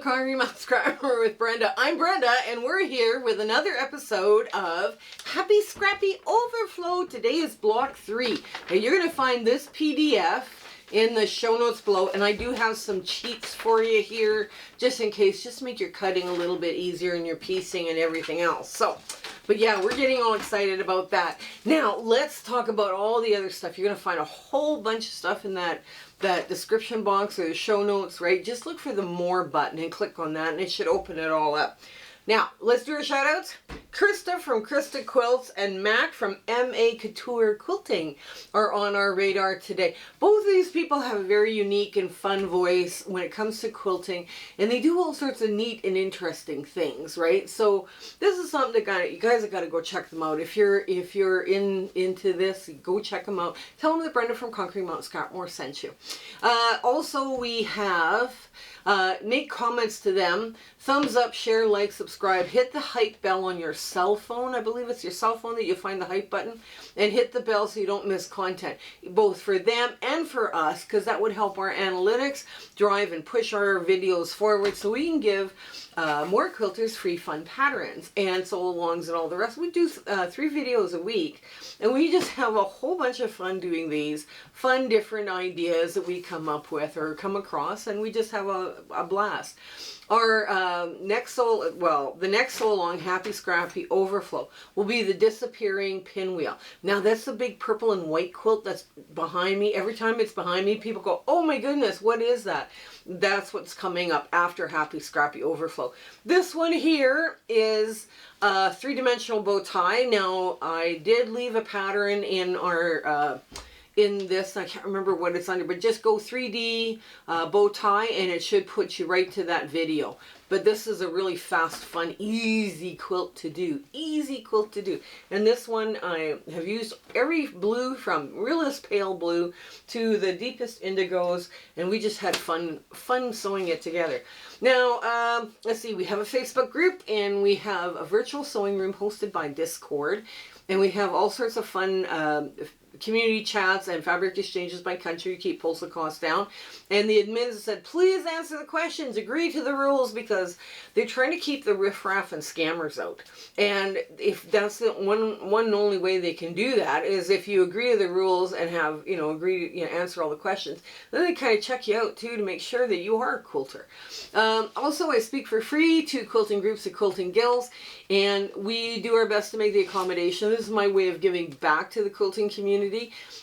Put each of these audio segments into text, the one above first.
Quirky Scrapper with Brenda. I'm Brenda, and we're here with another episode of Happy Scrappy Overflow. Today is block 3. Now you're going to find this PDF in the show notes below, and I do have some cheats for you here, just in case, just to make your cutting a little bit easier and your piecing and everything else. So, but yeah, we're getting all excited about that. Now, let's talk about all the other stuff. You're going to find a whole bunch of stuff in that description box or the show notes, right? Just look for the more button and click on that, and it should open it all up. Now, let's do our shout outs. Krista from Krista Quilts and Mac from MA Couture Quilting are on our radar today. Both of these people have a very unique and fun voice when it comes to quilting, and they do all sorts of neat and interesting things, right? So this is something that you guys have got to go check them out. If you're into this, go check them out. Tell them that Brenda from Conquering Mount Scrapmore sent you. Also, we have make comments to them, thumbs up, share, like, subscribe, hit the hype bell on your cell phone. I believe it's your cell phone that you'll find the hype button, and hit the bell so you don't miss content, both for them and for us, because that would help our analytics drive and push our videos forward so we can give more quilters free fun patterns and sew-alongs and all the rest. We do 3 videos a week, and we just have a whole bunch of fun doing these fun different ideas that we come up with or come across, and we just have a blast. Our the next sew-along, Happy Scrappy Overflow, will be the disappearing pinwheel. Now that's the big purple and white quilt that's behind me. Every time it's behind me, people go, oh my goodness, what is that? That's what's coming up after Happy Scrappy Overflow. This one here is a 3-dimensional bow tie. Now I did leave a pattern in our in this, I can't remember what it's under, but just go 3D bow tie and it should put you right to that video. But this is a really fast, fun, easy quilt to do. Easy quilt to do. And this one, I have used every blue from realest pale blue to the deepest indigos, and we just had fun sewing it together. Now, let's see, we have a Facebook group, and we have a virtual sewing room hosted by Discord, and we have all sorts of fun community chats and fabric exchanges by country to keep postal costs down. And the admins said, please answer the questions, agree to the rules, because they're trying to keep the riffraff and scammers out. And if that's the one and only way they can do that is if you agree to the rules and have, agree to answer all the questions, then they kind of check you out too to make sure that you are a quilter. Also, I speak for free to quilting groups and quilting guilds, and we do our best to make the accommodation. This is my way of giving back to the quilting community,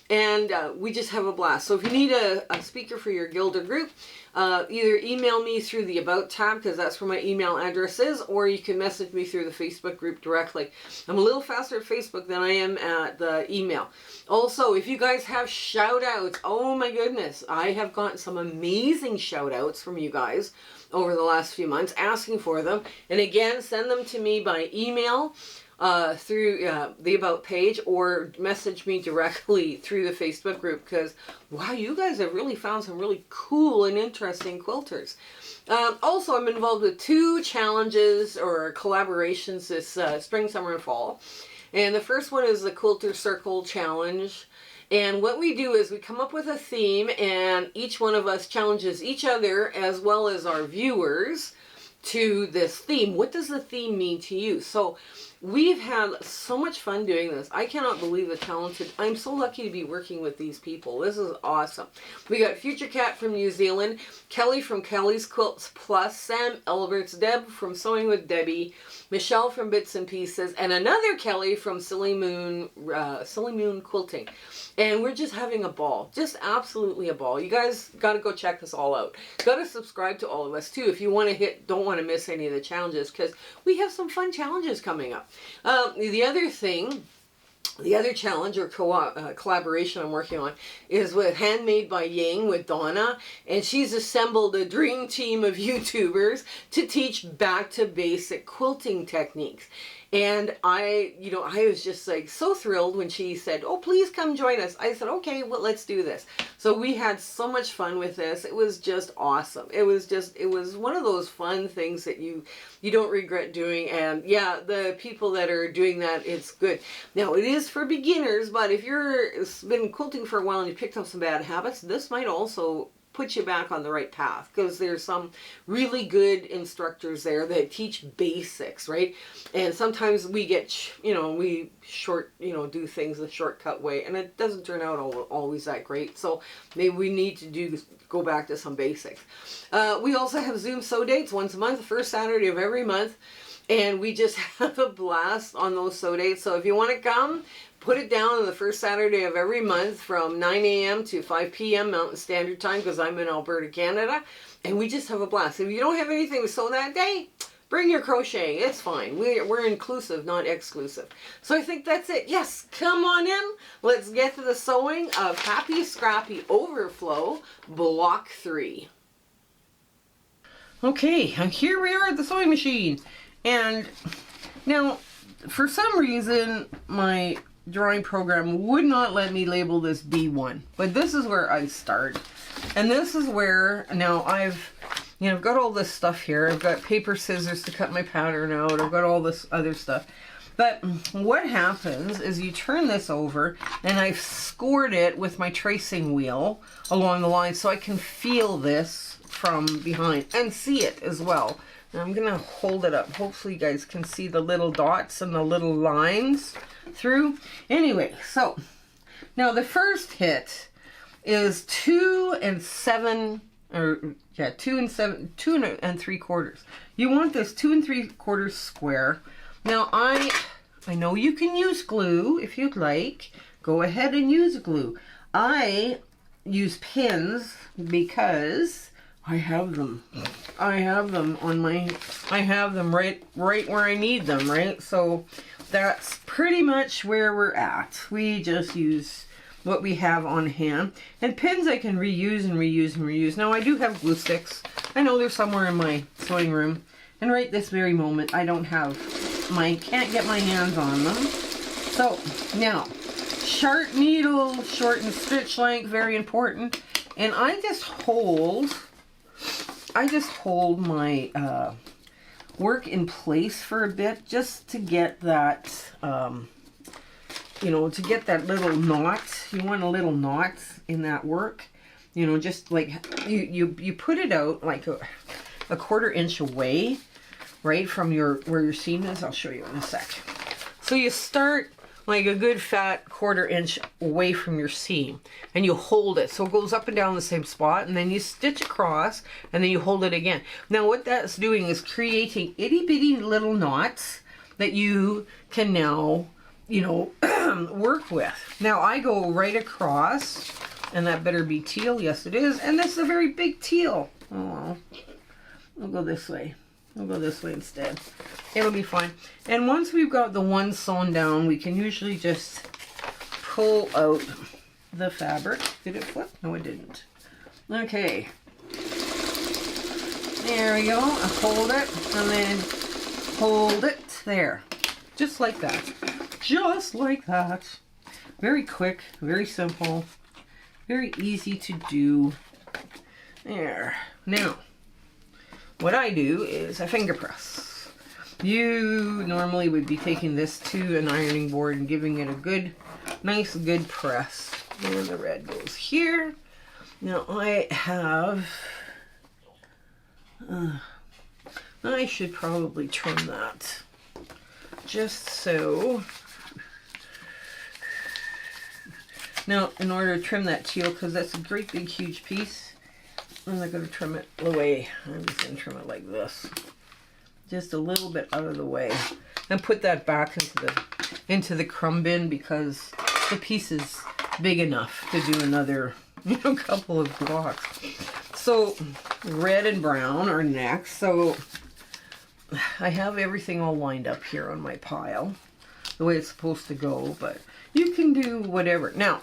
and we just have a blast. So if you need a speaker for your guild or group, either email me through the About tab, because that's where my email address is, or you can message me through the Facebook group directly. I'm a little faster at Facebook than I am at the email. Also, if you guys have shout outs, oh my goodness, I have gotten some amazing shout outs from you guys over the last few months asking for them. And again, send them to me by email through the About page, or message me directly through the Facebook group, because wow, you guys have really found some really cool and interesting quilters. Also, I'm involved with 2 challenges or collaborations this spring, summer, and fall. And the first one is the Quilter Circle Challenge. And what we do is we come up with a theme, and each one of us challenges each other as well as our viewers to this theme. What does the theme mean to you? So we've had so much fun doing this. I cannot believe the talented. I'm so lucky to be working with these people. This is awesome. We got Future Cat from New Zealand, Kelly from Kelly's Quilts Plus, Sam Elberts, Deb from Sewing with Debbie, Michelle from Bits and Pieces, and another Kelly from Silly Moon Quilting. And we're just having a ball. Just absolutely a ball. You guys got to go check this all out. Got to subscribe to all of us too if you want to don't want to miss any of the challenges, because we have some fun challenges coming up. The other challenge or collaboration I'm working on is with Handmade by Yang with Donna, and she's assembled a dream team of YouTubers to teach back to basic quilting techniques. And I was just like so thrilled when she said, oh, please come join us. I said, okay, well, let's do this. So we had so much fun with this. It was just awesome. It was one of those fun things that you don't regret doing. And yeah, the people that are doing that, it's good. Now, it is for beginners, but if you've been quilting for a while and you picked up some bad habits, this might also put you back on the right path, because there's some really good instructors there that teach basics, right? And sometimes we get, we do things the shortcut way, and it doesn't turn out always that great. So maybe we need to go back to some basics. We also have Zoom sew dates once a month, the first Saturday of every month, and we just have a blast on those sew dates. So if you want to come, put it down on the first Saturday of every month from 9 a.m. to 5 p.m. Mountain Standard Time, because I'm in Alberta, Canada, and we just have a blast. If you don't have anything to sew that day, bring your crocheting. It's fine. We're inclusive, not exclusive. So I think that's it. Yes, come on in. Let's get to the sewing of Happy Scrappy Overflow Block 3. Okay, and here we are at the sewing machine. And now, for some reason, my drawing program would not let me label this B1, but this is where I start, and this is where now I've got all this stuff here. I've got paper scissors to cut my pattern out. I've got all this other stuff, but what happens is you turn this over, and I've scored it with my tracing wheel along the line so I can feel this from behind and see it as well. I'm gonna hold it up. Hopefully you guys can see the little dots and the little lines through. Anyway, so now the first hit is 2 and 3/4. You want this 2 3/4 square. Now I know you can use glue if you'd like. Go ahead and use glue. I use pins because I have them. I have them right where I need them, right? So that's pretty much where we're at. We just use what we have on hand. And pins I can reuse and reuse and reuse. Now I do have glue sticks. I know they're somewhere in my sewing room. And right this very moment I can't get my hands on them. So now, sharp needle, shorten stitch length, very important. And I just hold my work in place for a bit, just to get that, to get that little knot. You want a little knot in that work, just like you put it out like a 1/4 inch away, right from where your seam is. I'll show you in a sec. So you start like a good fat 1/4 inch away from your seam, and you hold it so it goes up and down the same spot, and then you stitch across, and then you hold it again. Now what that's doing is creating itty bitty little knots that you can now work with. Now I go right across, and that better be teal. Yes it is, and this is a very big teal. Oh, I'll go this way. I'll go this way instead. It'll be fine. And once we've got the one sewn down, we can usually just pull out the fabric. Did it flip? No, it didn't. Okay. There we go. I hold it and then hold it there. Just like that. Just like that. Very quick, very simple, very easy to do. There. Now, what I do is I finger press. You normally would be taking this to an ironing board and giving it a nice good press. And the red goes here. Now I have, I should probably trim that. Just so. Now, in order to trim that teal, because that's a great big huge piece, I'm not going to trim it away. I'm just going to trim it like this. Just a little bit out of the way. And put that back into the crumb bin, because the piece is big enough to do another couple of blocks. So red and brown are next. So I have everything all lined up here on my pile the way it's supposed to go, but you can do whatever. Now,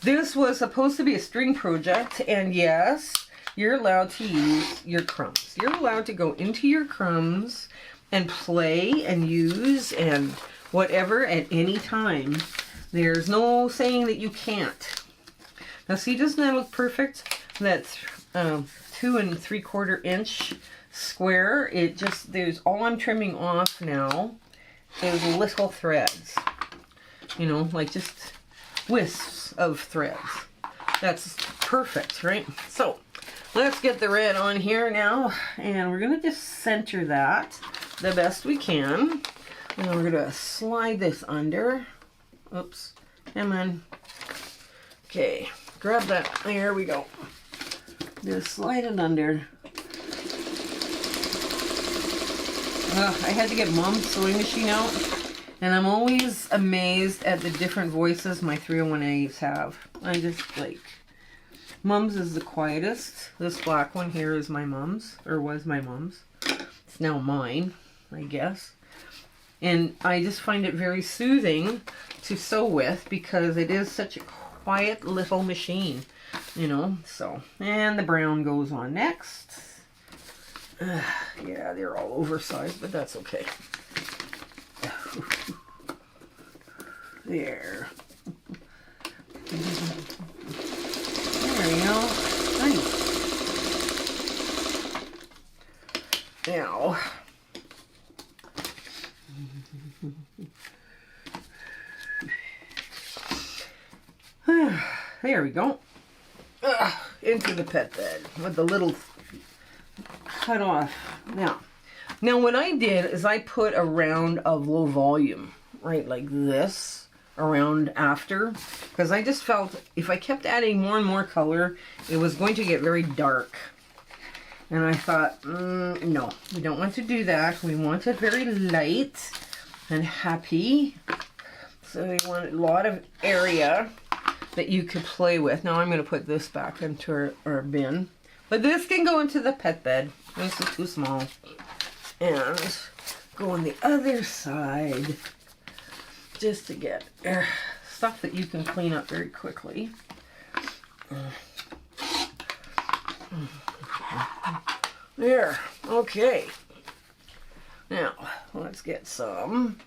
this was supposed to be a string project, and yes, you're allowed to use your crumbs. You're allowed to go into your crumbs and play and use and whatever at any time. There's no saying that you can't. Now see, doesn't that look perfect? That's 2 3/4 inch square. There's all I'm trimming off now is little threads. Like just wisps of threads. That's perfect, right? So Let's get the red on here now, and we're gonna just center that the best we can. And then we're gonna slide this under. Oops, come on. Okay, grab that, there we go. Just slide it under. I had to get Mom's sewing machine out, and I'm always amazed at the different voices my 301As have. I just like, Mom's is the quietest. This black one here is my mom's, or was my mom's. It's now mine, I guess. And I just find it very soothing to sew with because it is such a quiet little machine, you know. So, and the brown goes on next. Yeah, they're all oversized, but that's okay. There. There we go. Nice. Now, there we go. Into the pet bed with the little cut off. Now what I did is I put a round of low volume, right, like this, around after, because I just felt if I kept adding more and more color, it was going to get very dark. And I thought, no, we don't want to do that. We want it very light and happy. So we want a lot of area that you could play with. Now I'm going to put this back into our bin. But this can go into the pet bed. This is too small. And go on the other side just to get stuff that you can clean up very quickly. There. Okay. Now, let's get some.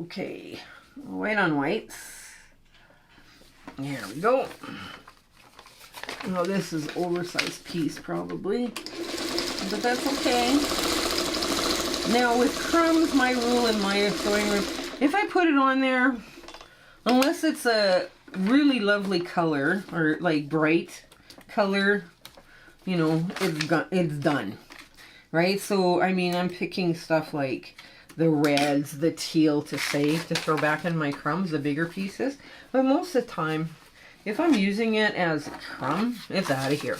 Okay. White on whites. There we go. Oh, this is oversized piece probably, but that's okay. Now with crumbs, my rule in my sewing room, if I put it on there, unless it's a really lovely color or like bright color, you know, it's done, right? So I mean, I'm picking stuff like the reds, the teal to throw back in my crumbs, the bigger pieces, but most of the time, if I'm using it as a crumb, it's out of here.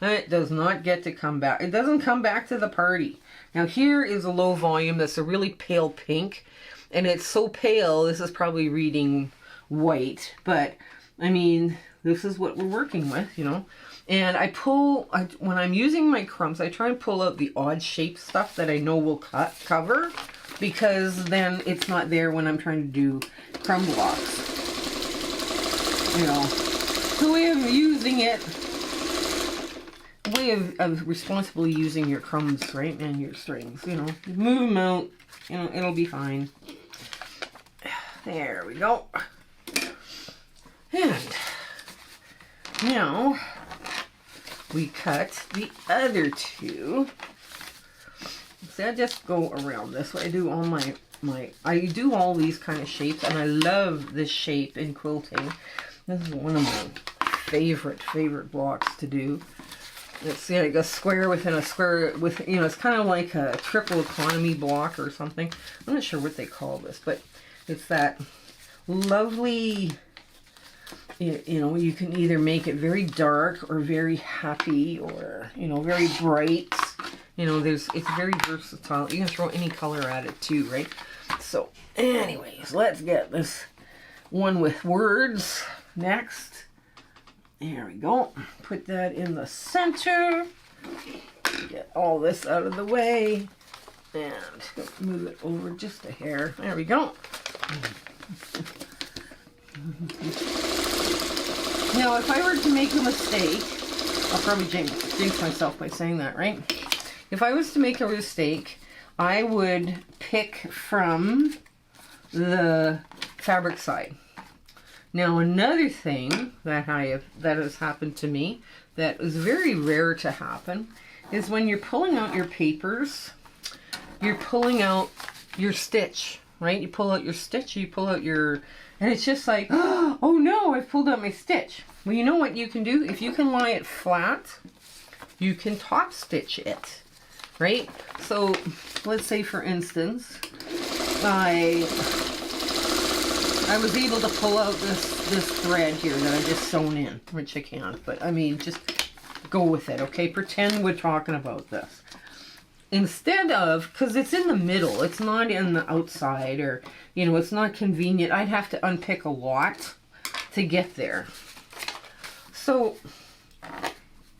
It does not get to come back. It doesn't come back to the party. Now here is a low volume that's a really pale pink. And it's so pale, this is probably reading white. But, I mean, this is what we're working with, you know. And when I'm using my crumbs, I try and pull out the odd shaped stuff that I know will cover. Because then it's not there when I'm trying to do crumb blocks. You know, the way of using it, the way of responsibly using your crumbs, right, and your strings, you know, move them out, you know, it'll be fine. There we go. And now we cut the other two. See, I just go around this way. I do all I do all these kind of shapes, and I love this shape in quilting. This is one of my favorite blocks to do. It's like a square within a square with, you know, it's kind of like a triple economy block or something. I'm not sure what they call this, but it's that lovely, you know, you can either make it very dark or very happy or, you know, very bright. You know, it's very versatile. You can throw any color at it too, right? So, anyways, let's get this one with words next. There we go. Put that in the center. Get all this out of the way. And move it over just a hair. There we go. Now, if I were to make a mistake, I'll probably jinx myself by saying that, right? If I was to make a mistake, I would pick from the fabric side. Now, another thing that has happened to me that is very rare to happen is when you're pulling out your papers, you're pulling out your stitch, right? You pull out your stitch, you pull out your, and it's just like, oh no, I've pulled out my stitch. Well, you know what you can do? If you can lie it flat, you can top stitch it, right? So let's say, for instance, I was able to pull out this thread here that I just sewn in, which I can't, but I mean, just go with it, okay? Pretend we're talking about this. Instead of, because it's in the middle, it's not in the outside, or, you know, it's not convenient. I'd have to unpick a lot to get there. So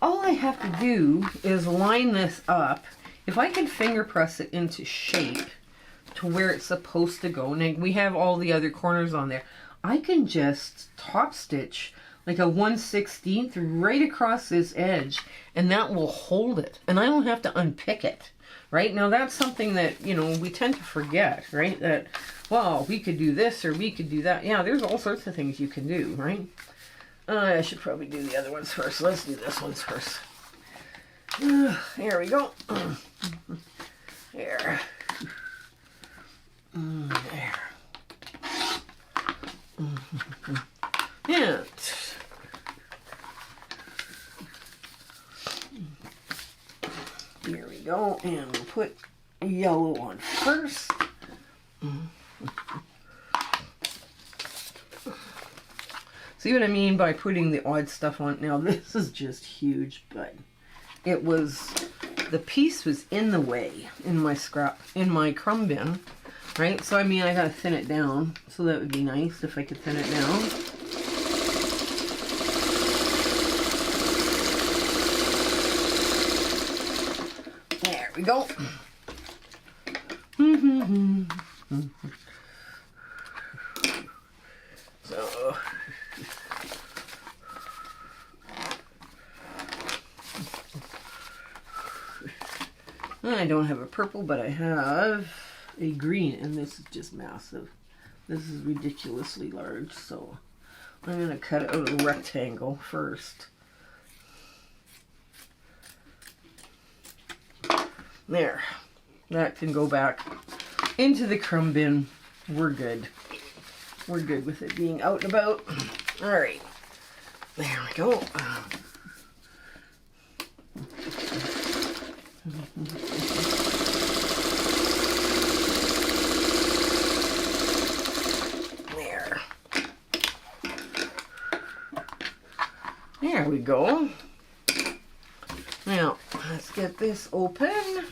all I have to do is line this up. If I can finger press it into shape to where it's supposed to go, and we have all the other corners on there, I can just top stitch like a 1/16 right across this edge, and that will hold it, and I don't have to unpick it. Right? Now that's something that, you know, we tend to forget, right? That, well, we could do this or we could do that. Yeah, there's all sorts of things you can do, right? I should probably do the other ones first. Let's do this one first. There we go. There. There. And here we go, and we'll put yellow on first. See what I mean by putting the odd stuff on? Now this is just huge, but it was, the piece was in the way in my crumb bin, right? So I mean, I gotta thin it down, so that would be nice if I could thin it down. There we go. So I don't have a purple, but I have a green, and this is just massive. This is ridiculously large, so I'm going to cut out a rectangle first. There. That can go back into the crumb bin. We're good. We're good with it being out and about. Alright. There we go. There. There we go. Now, let's get this open.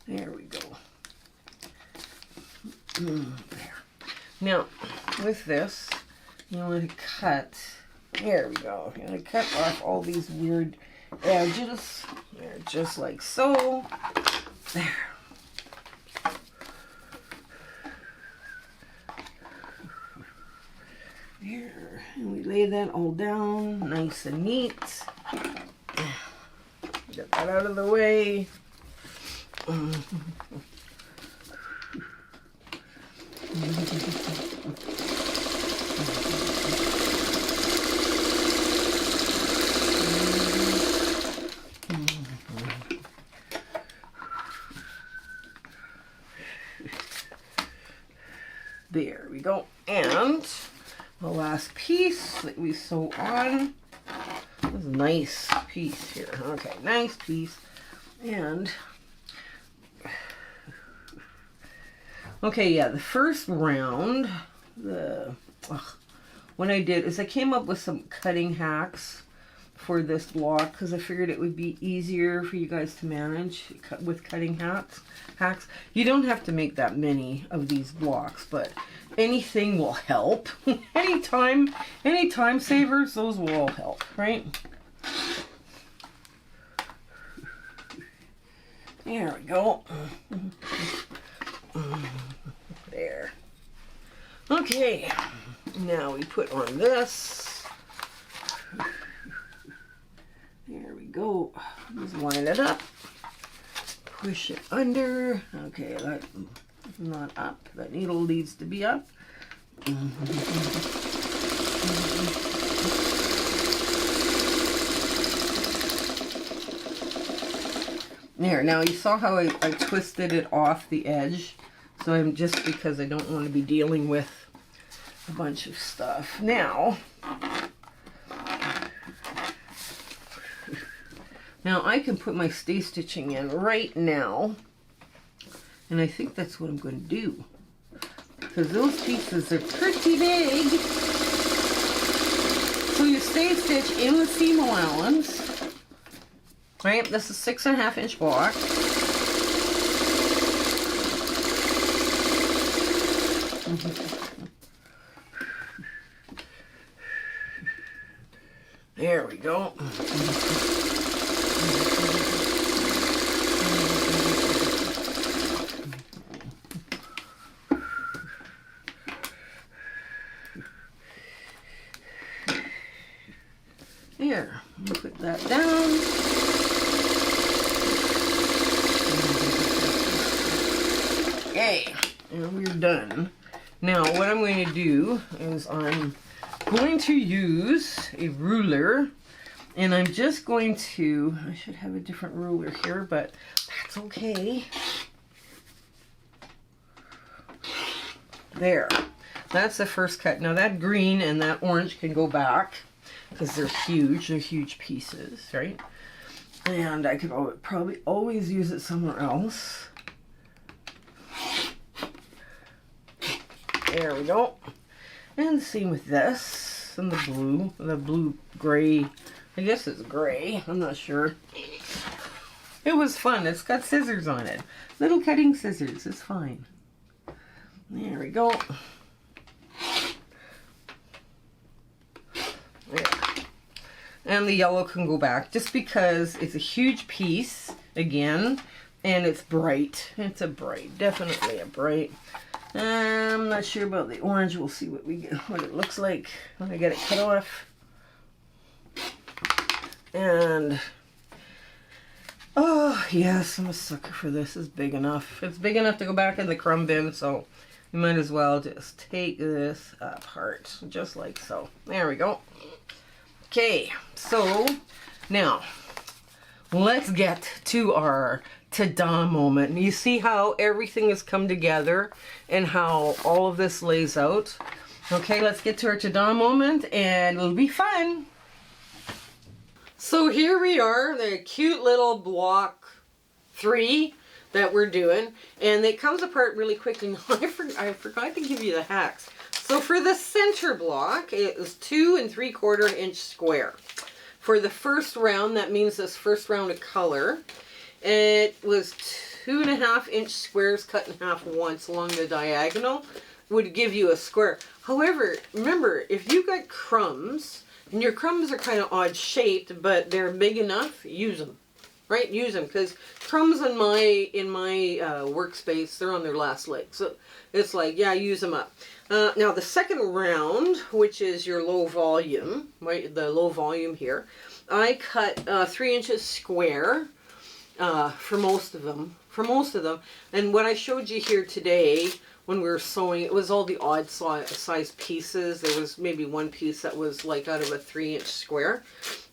There we go. There. Now, with this, you want to cut, there we go. You're going to cut off all these weird edges. There, just like so. There. There. And we lay that all down nice and neat. Get that out of the way. There we go. And the last piece that we sew on. This is a nice piece here. Okay, nice piece. And okay, yeah, the first round, what I did is I came up with some cutting hacks for this block because I figured it would be easier for you guys to manage with cutting hacks. You don't have to make that many of these blocks, but anything will help. any time savers, those will all help, right? There we go. There. Okay, now we put on this. There we go. Just line it up. Push it under. Okay, that's not up. That needle needs to be up. There, now you saw how I twisted it off the edge. So I'm just because I don't want to be dealing with a bunch of stuff. Now I can put my stay stitching in right now. And I think that's what I'm going to do. Because those pieces are pretty big. So you stay stitch in the seam allowance. Right, this is 6.5 inch block. There we go. There, put that down. Okay, and we're done. Now what I'm going to do is I'm going to use a ruler, and I'm just going to, I should have a different ruler here, but that's okay. There, that's the first cut. Now that green and that orange can go back because they're huge pieces, right? And I could probably always use it somewhere else. There we go. And the same with this and the blue gray. I guess it's gray. I'm not sure. It was fun. It's got scissors on it. Little cutting scissors. It's fine. There we go. There. And the yellow can go back just because it's a huge piece again, and it's bright. It's a bright, definitely a bright. I'm not sure about the orange. We'll see what it looks like when I get it cut off. And oh yes, I'm a sucker for this. It's big enough. It's big enough to go back in the crumb bin, so you might as well just take this apart, just like so. There we go. Okay, so now let's get to our ta-da moment. You see how everything has come together and how all of this lays out. Okay, let's get to our ta-da moment and it'll be fun. So here we are, the cute little block 3 that we're doing, and it comes apart really quickly. I forgot to give you the hacks. So for the center block, it is 2 3/4 inch square. For the first round, that means this first round of color, it was 2.5 inch squares cut in half once along the diagonal would give you a square. However, remember, if you got crumbs, and your crumbs are kind of odd shaped, but they're big enough, use them. Right? Use them, because crumbs in my workspace, they're on their last leg. So it's like, yeah, use them up. Now the second round, which is your low volume, right? The low volume here, I cut 3 inches square for most of them. And what I showed you here today when we were sewing, it was all the odd size pieces. There was maybe one piece that was like out of a 3 inch square.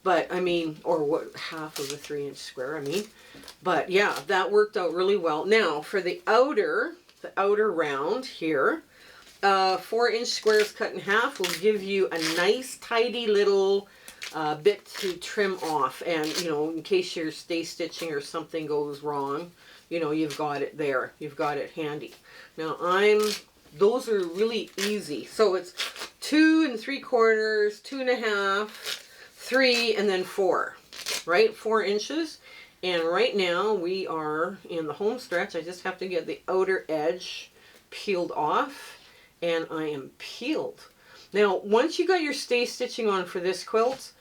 But I mean, or what, half of a 3 inch square, I mean. But yeah, that worked out really well. Now for the outer round here, 4 inch squares cut in half will give you a nice tidy little bit to trim off. And you know, in case your stay stitching or something goes wrong, you know, you've got it there. You've got it handy. Now those are really easy. So it's 2 3/4, 2.5, 3, and then 4, right? 4 inches. And right now we are in the home stretch. I just have to get the outer edge peeled off, and I am peeled. Now, once you got your stay stitching on for this quilt,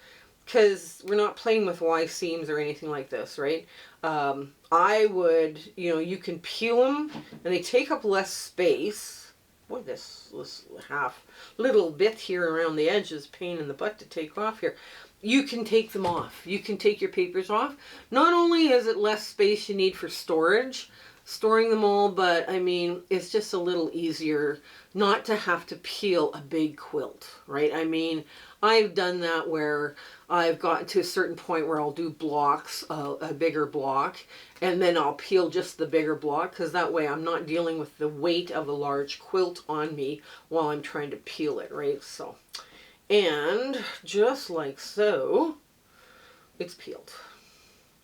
because we're not playing with Y seams or anything like this, right? I would, you know, you can peel them, and they take up less space. Boy, this half little bit here around the edge is a pain in the butt to take off here. You can take them off. You can take your papers off. Not only is it less space you need for storage, storing them all, but I mean, it's just a little easier not to have to peel a big quilt, right? I mean, I've done that where I've gotten to a certain point where I'll do blocks, a bigger block, and then I'll peel just the bigger block, because that way I'm not dealing with the weight of a large quilt on me while I'm trying to peel it, right? So, and just like so, it's peeled.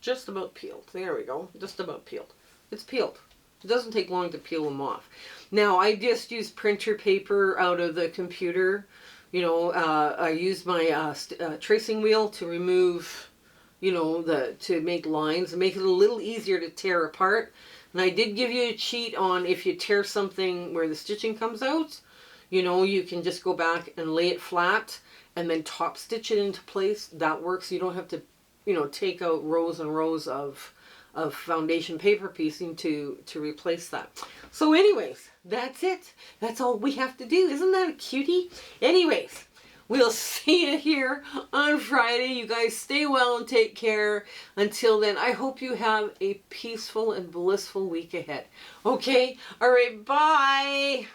Just about peeled. There we go. Just about peeled. It's peeled. It doesn't take long to peel them off. Now, I just use printer paper out of the computer. You know, I use my tracing wheel to remove, you know, to make lines and make it a little easier to tear apart. And I did give you a cheat on if you tear something where the stitching comes out, you know, you can just go back and lay it flat and then top stitch it into place. That works. You don't have to, you know, take out rows and rows of foundation paper piecing to replace that. So anyways, that's it. That's all we have to do. Isn't that a cutie? Anyways, we'll see you here on Friday. You guys stay well and take care. Until then, I hope you have a peaceful and blissful week ahead. Okay? All right, bye.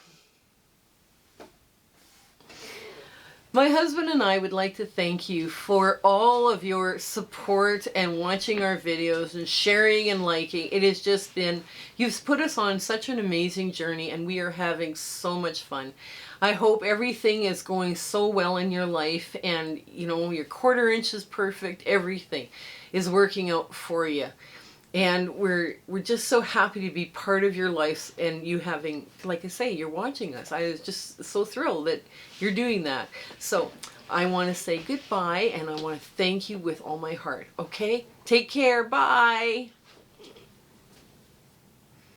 My husband and I would like to thank you for all of your support and watching our videos and sharing and liking. It has just been, you've put us on such an amazing journey and we are having so much fun. I hope everything is going so well in your life and, you know, your 1/4 inch is perfect. Everything is working out for you. And we're just so happy to be part of your life and you having, like I say, you're watching us. I was just so thrilled that you're doing that. So I want to say goodbye and I want to thank you with all my heart. Okay? Take care. Bye.